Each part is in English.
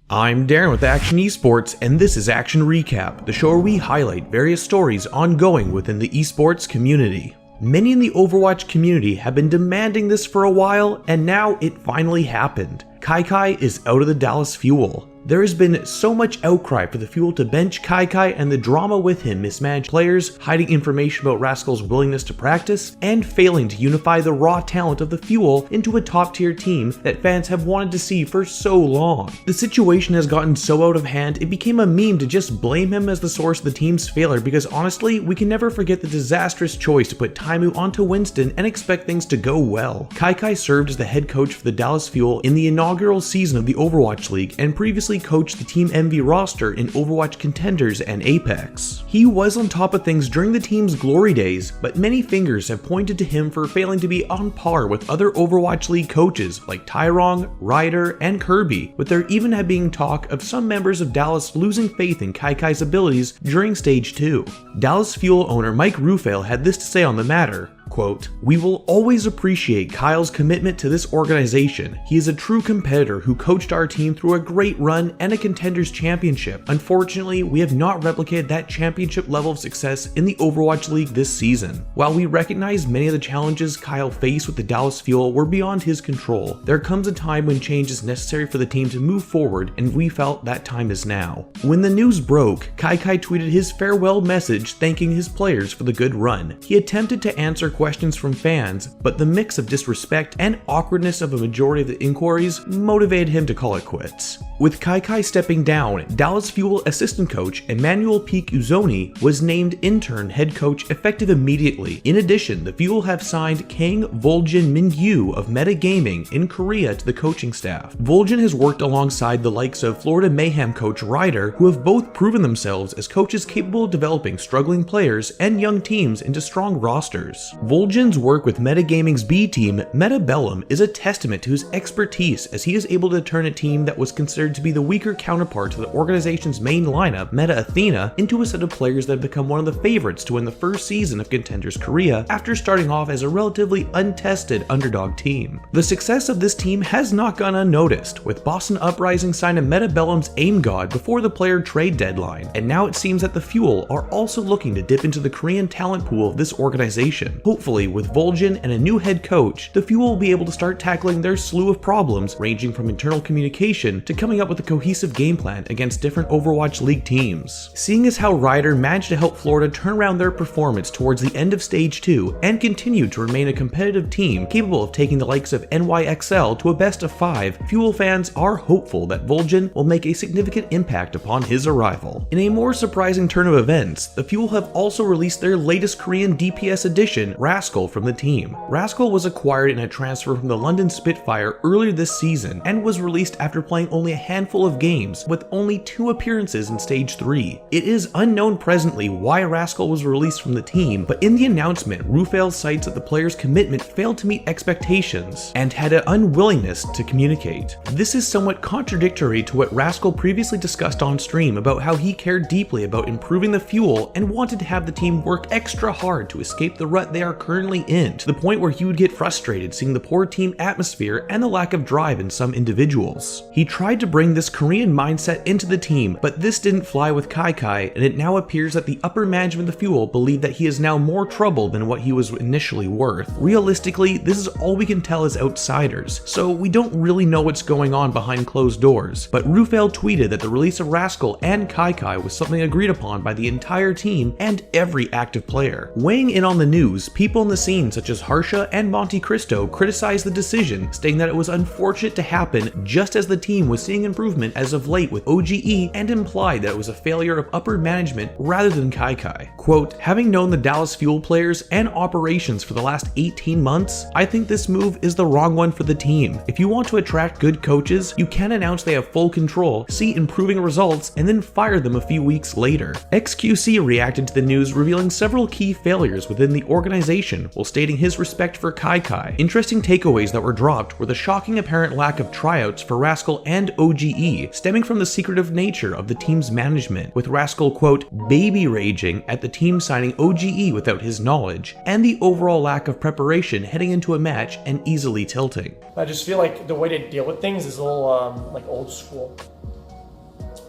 I'm Darren with Akshon Esports, and this is Akshon Recap, the show where we highlight various stories ongoing within the esports community. Many in the Overwatch community have been demanding this for a while, and now it finally happened. Kyky is out of the Dallas Fuel. There has been so much outcry for the Fuel to bench Kyky, and the drama with him mismanaged players, hiding information about Rascal's willingness to practice, and failing to unify the raw talent of the Fuel into a top tier team that fans have wanted to see for so long. The situation has gotten so out of hand, it became a meme to just blame him as the source of the team's failure, because honestly, we can never forget the disastrous choice to put Taimu onto Winston and expect things to go well. Kyky served as the head coach for the Dallas Fuel in the inaugural season of the Overwatch League, and previously coached the Team MV roster in Overwatch Contenders and Apex. He was on top of things during the team's glory days, but many fingers have pointed to him for failing to be on par with other Overwatch League coaches like Tyrong, Ryder, and Kirby, with there even have been talk of some members of Dallas losing faith in Kyky's abilities during Stage 2. Dallas Fuel owner Mike Rufail had this to say on the matter. Quote, "We will always appreciate Kyle's commitment to this organization. He is a true competitor who coached our team through a great run and a Contenders Championship. Unfortunately, we have not replicated that championship level of success in the Overwatch League this season. While we recognize many of the challenges Kyle faced with the Dallas Fuel were beyond his control, there comes a time when change is necessary for the team to move forward, and we felt that time is now." When the news broke, Kyky tweeted his farewell message thanking his players for the good run. He attempted to answer questions from fans, but the mix of disrespect and awkwardness of a majority of the inquiries motivated him to call it quits. With Kyky stepping down, Dallas Fuel assistant coach Emmanuel Peak Uzoni was named intern head coach effective immediately. In addition, the Fuel have signed Kang Vol'jin Mingyu of Meta Gaming in Korea to the coaching staff. Vol'jin has worked alongside the likes of Florida Mayhem coach Ryder, who have both proven themselves as coaches capable of developing struggling players and young teams into strong rosters. Vol'jin's work with Metagaming's B team, Metabellum, is a testament to his expertise, as he is able to turn a team that was considered to be the weaker counterpart to the organization's main lineup, Meta Athena, into a set of players that have become one of the favorites to win the first season of Contenders Korea after starting off as a relatively untested underdog team. The success of this team has not gone unnoticed, with Boston Uprising signing Metabellum's Aim God before the player trade deadline, and now it seems that the Fuel are also looking to dip into the Korean talent pool of this organization. Hopefully, with Vol'jin and a new head coach, the Fuel will be able to start tackling their slew of problems, ranging from internal communication to coming up with a cohesive game plan against different Overwatch League teams. Seeing as how Ryder managed to help Florida turn around their performance towards the end of Stage 2 and continue to remain a competitive team capable of taking the likes of NYXL to a best of 5, Fuel fans are hopeful that Vol'jin will make a significant impact upon his arrival. In a more surprising turn of events, the Fuel have also released their latest Korean DPS edition, Rascal, from the team. Rascal was acquired in a transfer from the London Spitfire earlier this season and was released after playing only a handful of games, with only 2 appearances in Stage 3. It is unknown presently why Rascal was released from the team, but in the announcement, Rufail cites that the player's commitment failed to meet expectations and had an unwillingness to communicate. This is somewhat contradictory to what Rascal previously discussed on stream about how he cared deeply about improving the Fuel and wanted to have the team work extra hard to escape the rut they are currently in, to the point where he would get frustrated seeing the poor team atmosphere and the lack of drive in some individuals. He tried to bring this Korean mindset into the team, but this didn't fly with Kyky, and it now appears that the upper management of the Fuel believe that he is now more trouble than what he was initially worth. Realistically, this is all we can tell as outsiders, so we don't really know what's going on behind closed doors, but Rufail tweeted that the release of Rascal and Kyky was something agreed upon by the entire team and every active player. Weighing in on the news, people in the scene such as Harsha and MonteCristo criticized the decision, stating that it was unfortunate to happen just as the team was seeing improvement as of late with OGE, and implied that it was a failure of upper management rather than Kyky. Quote, "Having known the Dallas Fuel players and operations for the last 18 months, I think this move is the wrong one for the team. If you want to attract good coaches, you can announce they have full control, see improving results, and then fire them a few weeks later." xQc reacted to the news, revealing several key failures within the organization while stating his respect for Kyky. Interesting takeaways that were dropped were the shocking apparent lack of tryouts for Rascal and OGE, stemming from the secretive nature of the team's management, with Rascal, quote, "baby raging" at the team signing OGE without his knowledge, and the overall lack of preparation heading into a match and easily tilting. I just feel like the way they deal with things is a little like old school.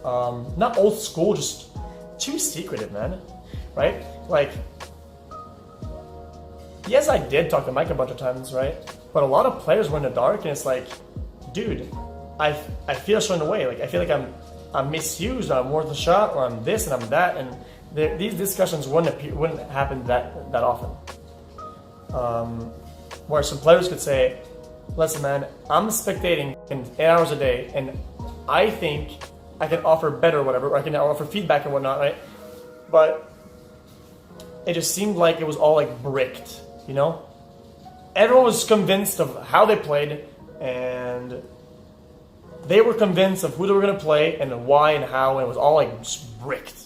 not old school, just too secretive, man, right? Like, yes, I did talk to Mike a bunch of times, right? But a lot of players were in the dark, and it's like, dude, I feel a certain way. Like, I feel like I'm misused, or I'm worth a shot, or I'm this and I'm that, and these discussions wouldn't happen that often. Where some players could say, listen, man, I'm spectating in 8 hours a day, and I think I can offer better, whatever, or I can offer feedback and whatnot, right? But it just seemed like it was all like bricked, you know? Everyone was convinced of how they played, and they were convinced of who they were going to play and why and how, and it was all like just bricked.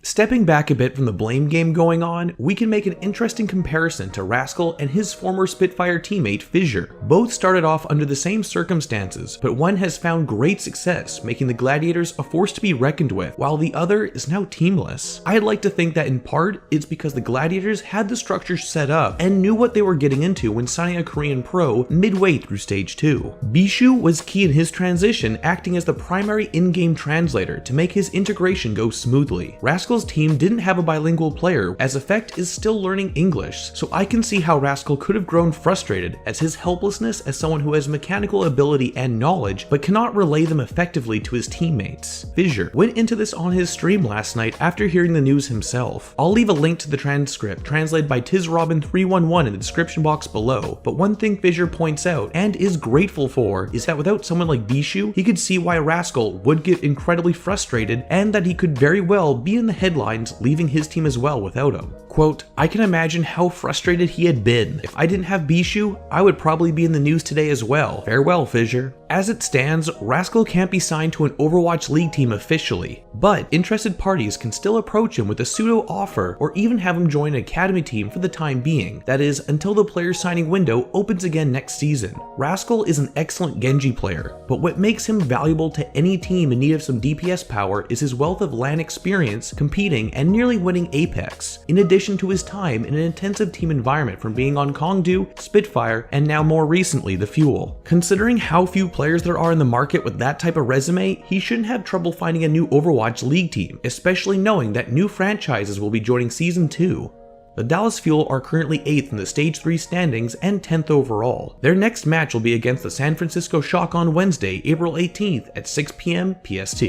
Stepping back a bit from the blame game going on, we can make an interesting comparison to Rascal and his former Spitfire teammate Fissure. Both started off under the same circumstances, but one has found great success, making the Gladiators a force to be reckoned with, while the other is now teamless. I'd like to think that in part, it's because the Gladiators had the structure set up and knew what they were getting into when signing a Korean pro midway through Stage 2. Bishu was key in his transition, acting as the primary in-game translator to make his integration go smoothly. Rascal's team didn't have a bilingual player, as Effect is still learning English, so I can see how Rascal could have grown frustrated as his helplessness as someone who has mechanical ability and knowledge but cannot relay them effectively to his teammates. Fissure went into this on his stream last night after hearing the news himself. I'll leave a link to the transcript translated by TizRobin311 in the description box below, but one thing Fissure points out and is grateful for is that without someone like Bishu, he could see why Rascal would get incredibly frustrated and that he could very well be in the headlines, leaving his team as well without him. Quote, I can imagine how frustrated he had been. If I didn't have Bishu, I would probably be in the news today as well. Farewell, Fissure. As it stands, Rascal can't be signed to an Overwatch League team officially, but interested parties can still approach him with a pseudo offer or even have him join an academy team for the time being, that is, until the player signing window opens again next season. Rascal is an excellent Genji player, but what makes him valuable to any team in need of some DPS power is his wealth of LAN experience, competing, and nearly winning Apex, in addition to his time in an intensive team environment from being on Kongdu, Spitfire, and now more recently the Fuel. Considering how few players there are in the market with that type of resume, he shouldn't have trouble finding a new Overwatch League team, especially knowing that new franchises will be joining Season 2. The Dallas Fuel are currently 8th in the Stage 3 standings and 10th overall. Their next match will be against the San Francisco Shock on Wednesday, April 18th at 6 p.m. PST.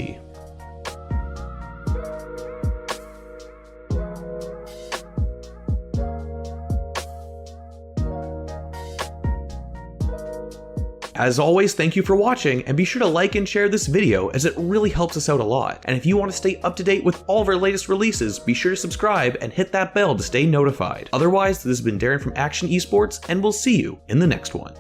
As always, thank you for watching, and be sure to like and share this video as it really helps us out a lot. And if you want to stay up to date with all of our latest releases, be sure to subscribe and hit that bell to stay notified. Otherwise, this has been Darren from Akshon Esports, and we'll see you in the next one.